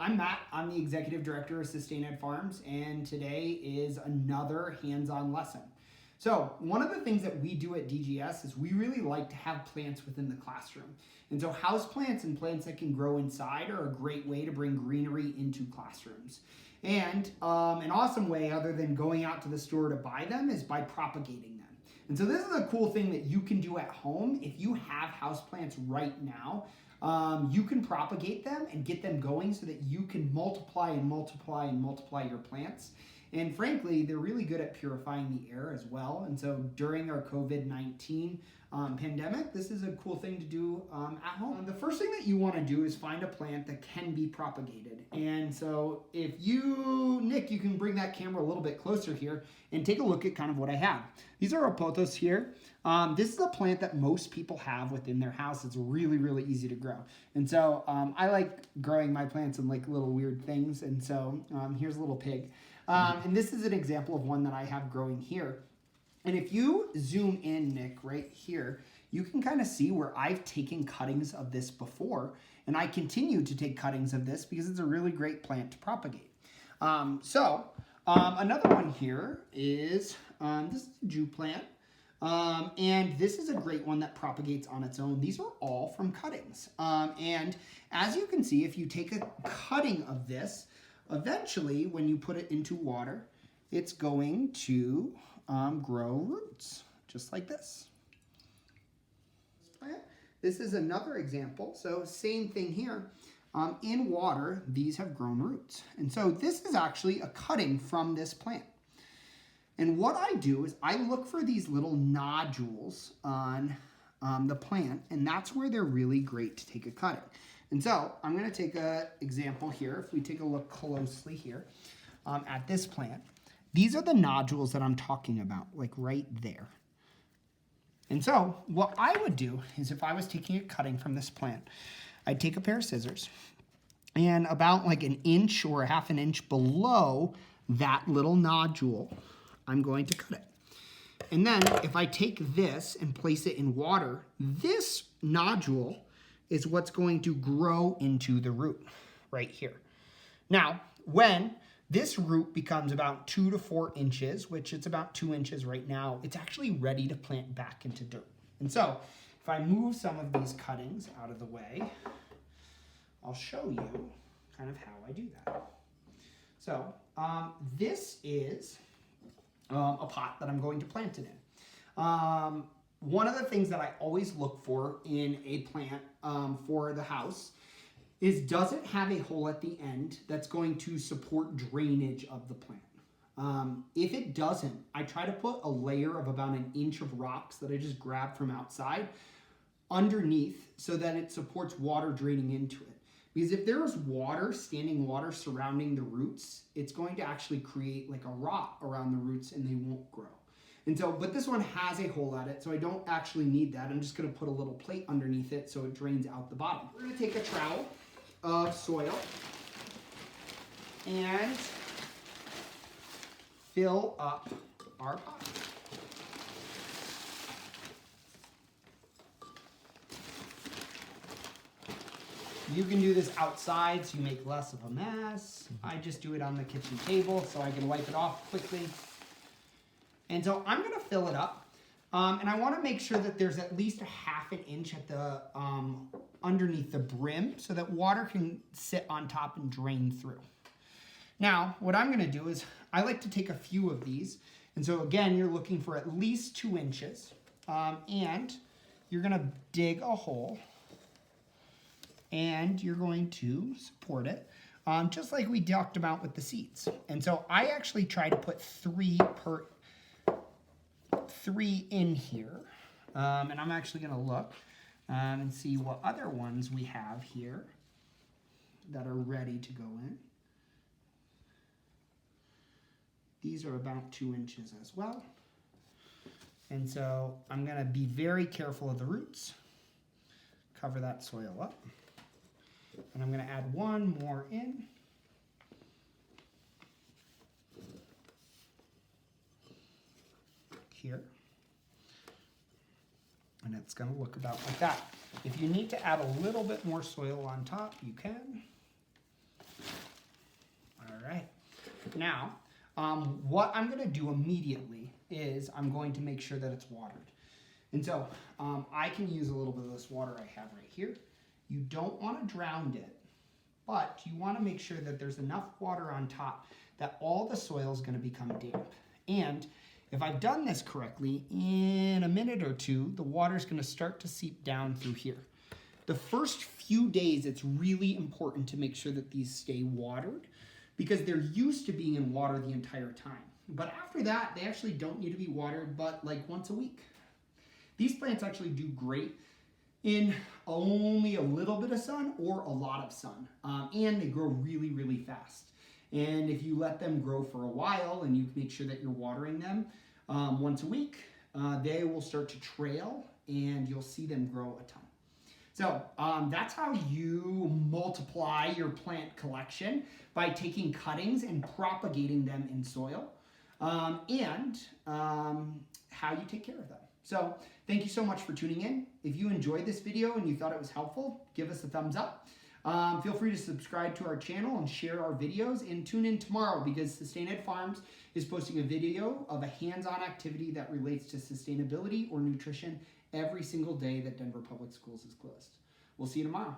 I'm Matt. I'm the Executive Director of Sustain Ed Farms, and today is another hands-on lesson. So one of the things that we do at DGS is we really like to have plants within the classroom. And so house plants and plants that can grow inside are a great way to bring greenery into classrooms. And an awesome way, other than going out to the store to buy them, is by propagating them. And so this is a cool thing that you can do at home. If you have houseplants right now, you can propagate them and get them going so that you can multiply and multiply and multiply your plants. And frankly, they're really good at purifying the air as well. And so during our COVID-19 pandemic, this is a cool thing to do at home. The first thing that you want to do is find a plant that can be propagated. And so if you, Nick, you can bring that camera a little bit closer here and take a look at kind of what I have. These are opothos here. This is a plant that most people have within their house. It's really, really easy to grow. And so I like growing my plants in like little weird things. And so here's a little pig. And this is an example of one that I have growing here. And if you zoom in, Nick, right here, you can kind of see where I've taken cuttings of this before, and I continue to take cuttings of this because it's a really great plant to propagate. Another one here is, this is a Jew plant, and this is a great one that propagates on its own. These are all from cuttings. And as you can see, if you take a cutting of this, eventually, when you put it into water, it's going to grow roots, just like this. This is another example. So same thing here. In water, these have grown roots. And so this is actually a cutting from this plant. And what I do is I look for these little nodules on the plant, and that's where they're really great to take a cutting. And so I'm going to take an example here. If we take a look closely here at this plant, these are the nodules that I'm talking about, like right there. And so what I would do is if I was taking a cutting from this plant, I'd take a pair of scissors and about like an inch or a half an inch below that little nodule, I'm going to cut it. And then if I take this and place it in water, this nodule is what's going to grow into the root right here. Now, when this root becomes about 2 to 4 inches, which it's about 2 inches right now, it's actually ready to plant back into dirt. And so if I move some of these cuttings out of the way, I'll show you kind of how I do that. So this is a pot that I'm going to plant it in. One of the things that I always look for in a plant for the house is, does it have a hole at the end that's going to support drainage of the plant? If it doesn't, I try to put a layer of about an inch of rocks that I just grabbed from outside underneath so that it supports water draining into it. Because if there's water, standing water surrounding the roots, it's going to actually create like a rot around the roots and they won't grow. And so, but this one has a hole at it, so I don't actually need that. I'm just gonna put a little plate underneath it so it drains out the bottom. We're gonna take a trowel of soil and fill up our pot. You can do this outside so you make less of a mess. I just do it on the kitchen table so I can wipe it off quickly. And so I'm gonna fill it up. And I wanna make sure that there's at least a half an inch at the underneath the brim so that water can sit on top and drain through. Now, what I'm gonna do is I like to take a few of these. And so again, you're looking for at least 2 inches. And you're gonna dig a hole and you're going to support it, just like we talked about with the seeds. And so I actually try to put 3 in here. And I'm actually gonna look and see what other ones we have here that are ready to go in. These are about 2 inches as well. And so I'm gonna be very careful of the roots. Cover that soil up. And I'm gonna add one more in. Here. And it's gonna look about like that. If you need to add a little bit more soil on top, you can. now, what I'm going to do immediately is I'm going to make sure that it's watered. And so I can use a little bit of this water I have right here. You don't want to drown it, but you want to make sure that there's enough water on top that all the soil is going to become damp. And if I've done this correctly, in a minute or two, the water is going to start to seep down through here. The first few days, it's really important to make sure that these stay watered because they're used to being in water the entire time. But after that, they actually don't need to be watered but like once a week. These plants actually do great in only a little bit of sun or a lot of sun, and they grow really, really fast. And if you let them grow for a while and you make sure that you're watering them once a week, they will start to trail and you'll see them grow a ton. So that's how you multiply your plant collection, by taking cuttings and propagating them in soil, and how you take care of them. So thank you so much for tuning in. If you enjoyed this video and you thought it was helpful, give us a thumbs up. Feel free to subscribe to our channel and share our videos, and tune in tomorrow because Sustain Ed Farms is posting a video of a hands-on activity that relates to sustainability or nutrition every single day that Denver Public Schools is closed. We'll see you tomorrow.